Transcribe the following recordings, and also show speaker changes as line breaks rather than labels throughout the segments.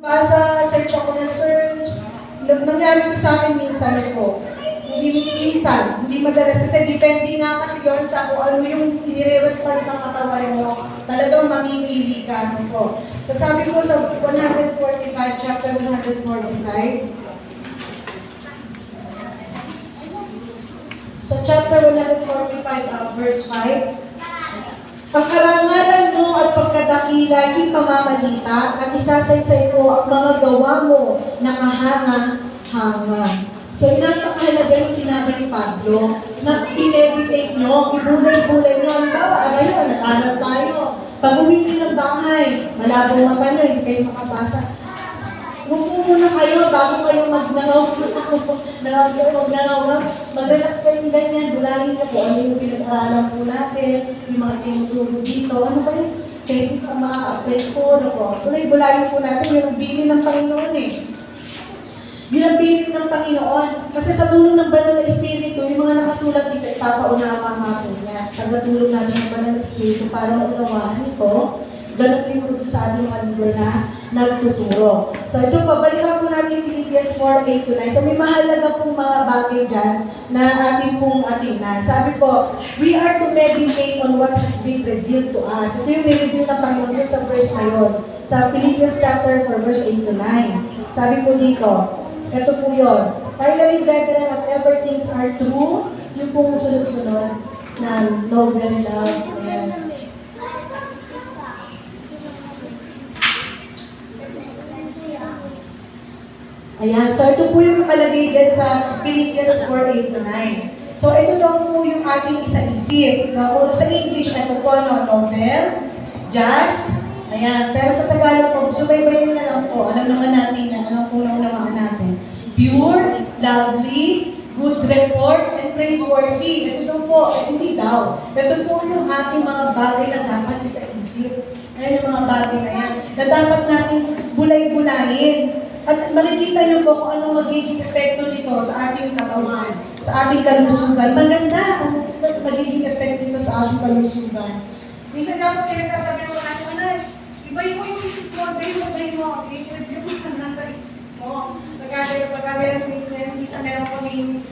Sa search ako ng search, nangyari ko sa akin minsan po. Hindi madalas kasi depende nga kasi yun sa kung ano yung inire-response ng katawan mo. Talagang mamimili ka po. So sabi ko sa 145, chapter 145, so chapter 145, verse 5, ang karangalan mo at pagkadakila, hindi pamamalita, at isasaysay ko ang mga gawa mo na kahanga-hanga. So, napakahalaga yung sinabi ni Pablo, na i-meditate nyo, ibulay-bulay nyo. Ang bawa, ngayon, nag-aral tayo. Pag uwi ng bahay, malabong mata nyo, hindi kayo makabasa. Huwag muna kayo, bago kayo magnangaw, mag-relax kayong ganyan, bulangin na po, ano yung pinag-aralan po natin, yung mga tinuturo dito, ano ba yung pwede pa ma-apply po, ano po. Bulangin po natin, yung bili ng Panginoon eh. Binabili ng Panginoon. Kasi sa tulong ng Banal na Espiritu, yung mga nakasulat dito, ipapaunawa po niya. Tagatulong natin ng Banal na Espiritu para maunawahan ito. Ganun din po sa ating mga leader na nagtuturo. So ito po, balikan po natin Philippians 4:8-9. So may mahalaga pong mga bagay dyan na ating pong atingnan. Sabi po, we are to meditate on what has been revealed to us. Ito yung nilibig ng Panginoon sa verse na yun. Sa Philippians chapter 4, verse 8-9. Sabi po dito, ito po yun. Finally, brethren, whatever things are true, yung pong sunod-sunod na noble love. Ayan, so ito po yung nakalagay dyan sa Philippians 4:8-9. So ito daw po yung ating isa-isip. Sa English, ito po, novel, just, ayan. Pero sa Tagalog po, subaybayin na lang po. Alam naman natin na, alam po na unamaan natin. Pure, lovely, good report, and praiseworthy. Ito daw po, hindi daw. Ito po yung ating mga bagay na dapat isa-isip. Ayan yung mga bagay na yan. Na dapat natin bulay-bulayin. At makikita niyo po kung anong magiging epekto nito sa ating katawan, sa ating kalusugan. Maganda kung magiging epekto nito sa ating kalusugan. Minsan nga po kayo sasabihin mo natin, Anay, ibayin mo yung isip mo, ibayin mo, i-review mo na nasa isip mo. Pagkakaya minsan meron kaming,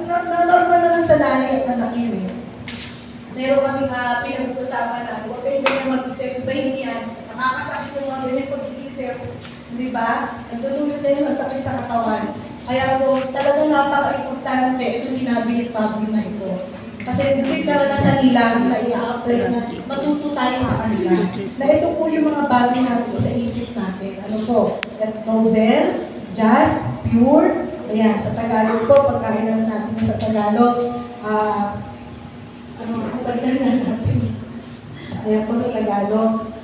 normal na lang sa nanay at anak yun eh. Meron kaming pinag-usapan na, huwag kayo ganyan mag-isip, ibayin yan, nakakasakit yung mga ganyan pag-iisip. Di ba? Nagtutulog na yun ang sakit sa katawan. Kaya po, talagang napaka-importante ito sinabi ni Pablo na ito. Kasi hindi talaga sa nila na i-apply na matuto tayo sa kanila. Na ito po yung mga bagay natin sa isip natin. Ano po? Noble, just, pure. Ayan, sa Tagalog po, pagkain naman natin sa Tagalog, ano po pagkain natin? Ayan po sa Tagalog.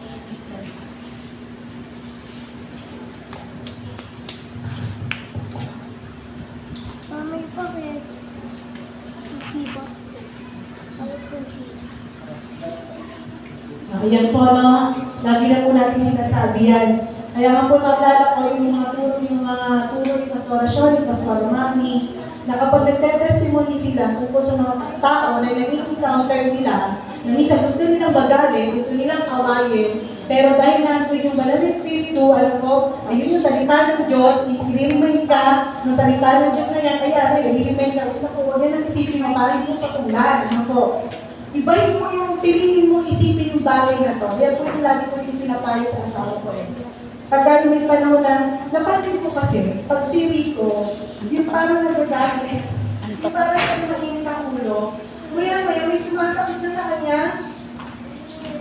Ayan po, no? Lagi na po natin sinasabi yan. Kaya nga po maalala ko yung mga turo ni Pastora Shirley, Pastora Mami, na kapag nagte-testimony sila tungkol sa mga tao na nag-encounter nila, na minsan gusto nilang magaling, gusto nilang kawayin, pero dahil natin yung Banal na Espiritu, alam ko, ayun yung salita ng Diyos, i-remind ka ng salita ng Diyos na yan, kaya i-remind ka, huwag yan ang isipin mo, parang hindi mo patunglan, ano po. Ibahin mo yung, piliin mo, isipin yung bagay na to. Yan po yung lagi ko yung pinapayo sa asawa ko eh. Pagka may panahon na, napansin ko kasi, pag si Rico, yung parang nagagalit, yung parang mainit ang ulo, maya may sumasakit na sa kanya,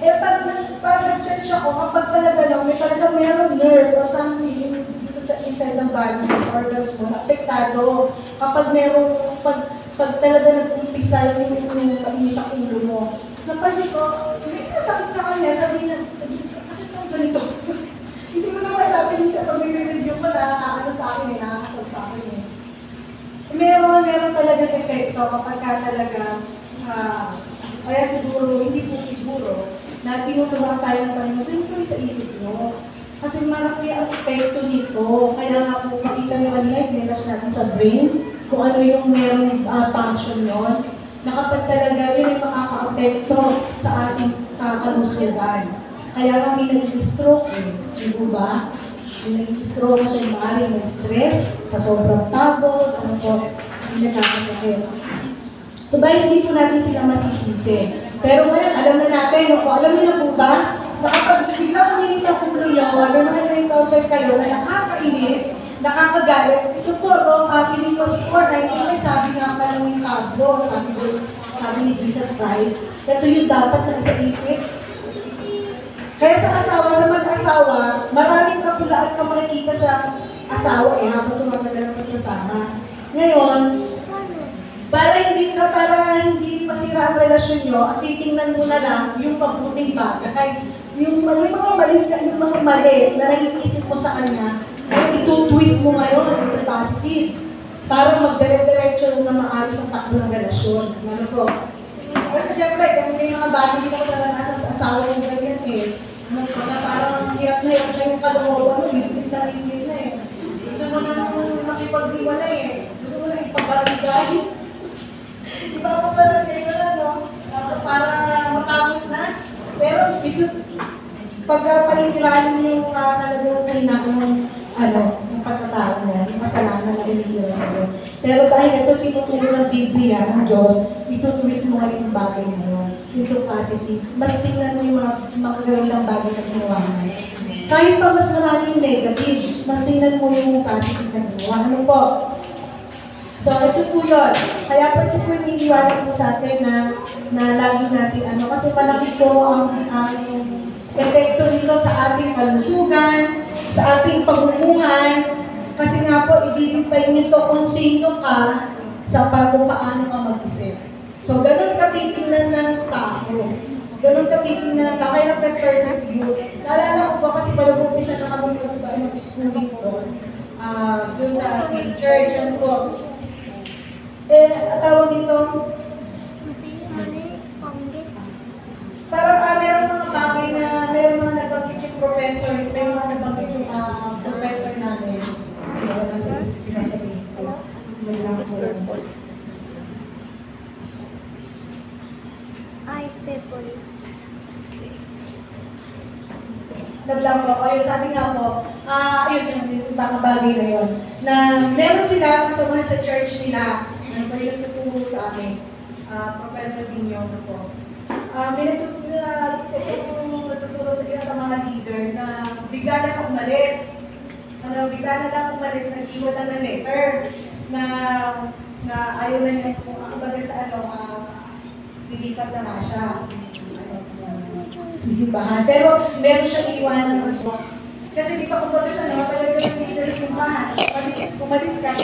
eh pag nag-search ako, kapag pala gano'n, may talagang mayroong nerve o something dito sa inside ng body, sa organs mo, apektado. Kapag mayroong, pag talaga nag-umpisa yung mainit ang ulo mo. Napansin ko, hindi nasakit sa kanya, sabi na, bakit ang ganito? Hindi ko na masabi minsan pag may-review ko na sa akin, nakakasal sa akin eh. Meron talagang epekto kapag ka talaga, kaya siguro, hindi po siguro, na tinuturuan tayo ng Panginoon, ito sa isip nyo. Kasi malaki ang epekto nito. Kaya nga po, makita nyo kanina, i-flash natin sa brain, kung ano yung merong function nun, na kapag talaga yun ay makaka-apekto sa ating kalusugan. Kaya nga may nag-stroke eh, di ba? Yung nag-stroke kasi maaaring may stress, sa sobrang pagod, ano po, hindi nakakasakit. So ba, hindi po natin sila masisisi. Pero ngayon, alam na natin, no po, alam niyo na po ba, na kapag biglang umilit ang ulo niyo, ano na na-encounter kayo na nakakainis, nakakagalit, ito po, no, feeling ko si 419, ay sabi nga pa lang ni Pablo, sabi ni Jesus Christ, ito yung dapat na isa-isip. Kaya sa asawa, sa mag-asawa, maraming kapulaan ka makikita sa asawa habang tumatagal ang pagsasama. Ngayon, para hindi masira ang relasyon nyo, at titingnan mo na lang yung mabuting bagay. Yung mga mali na naiisip mo sa kanya, ay itutwist mo ngayon ng positive para magdire-diretso na maayos ang takbo ng relasyon. Ano po? Kasi syempre, kung may mga bagay dito ko naranasan sa asawa yung ganyan eh, parang hirap na yung kalooban mo, bigit na rin na eh. Gusto mo na makipagdiwalay eh. Gusto mo na ipabarigay. Di ba ako pa lang kayo na, no? Para matapos na. Pero ito, pagpahintiranin yung talagang kailangan ng pagkatao mo, yung kasalanan na iniiwan sa'yo. Pero dahil ito tinuturo ng Biblia, ng Diyos, itutwist mo ngayon yung bagay mo, yung positive. Mas tingnan mo yung mga gawin bagay na ginawa mo. Kahit pa mas maraming negative, mas tingnan mo yung positive na ginawa. Ano po? So, ito po yun. Kaya po ito po yung iniiwanan po sa atin na lagi natin kasi malaki po ang epekto nito sa ating kalusugan, sa ating pamumuhay, kasi nga po, ididipay nito kung sino ka sa kung paano ka mag-isip. So, ganun ka titingnan ng tao. Ganun ka titingnan ng tao. Kaya nag-persecute. Naalala ko po kasi pala-umpisa na kami mag-schooling po. Doon sa church, ano po. Tawag dito, parang meron mga bagay na meron mga nabanggit yung professor, may mga nabanggit yung professor namin.
Ice pepper.
Naglang po. Ayun, sabi nga po, ayun, yung ibang bagay na yun. Na meron sila kasama sa church nila, ano ba yung tuturo sa amin, Professor Binyo na po. May natuturo sa isa sa mga leader na bigla na lang umalis. Bigla na lang umalis, nag-iwan lang ng letter na ayaw na niya kung ako baga sa lilipat na nga siya. Sisimbahan. Pero meron siyang iiwanan ng result. Kasi di pa kumbaga sa pwede ka ng leader sa simbahan. Umalis ka,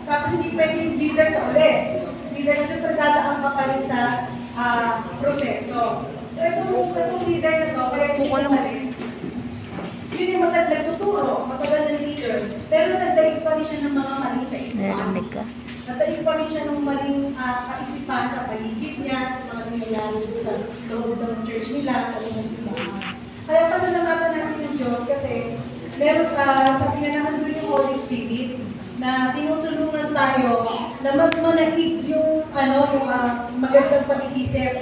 tapos hindi pwede yung leader ka ulit. Leader kasi pagdadaan ka pa rin sa proseso. So itong leader na to, kaya yung umalis, yun yung nagtuturo, matagal ng leader, pero nagdaig pa rin siya ng mga maling kaisipan. Nagdaig pa rin siya ng maling kaisipan sa paligid niya, sa mga nangyayari sa loob ng church nila, sa mga simbahan. Kaya pasalamatan natin ng Diyos kasi meron sabi nga na nandun yung Holy Spirit na tinutulungan tayo na mas manaig yung magandang pag-iisip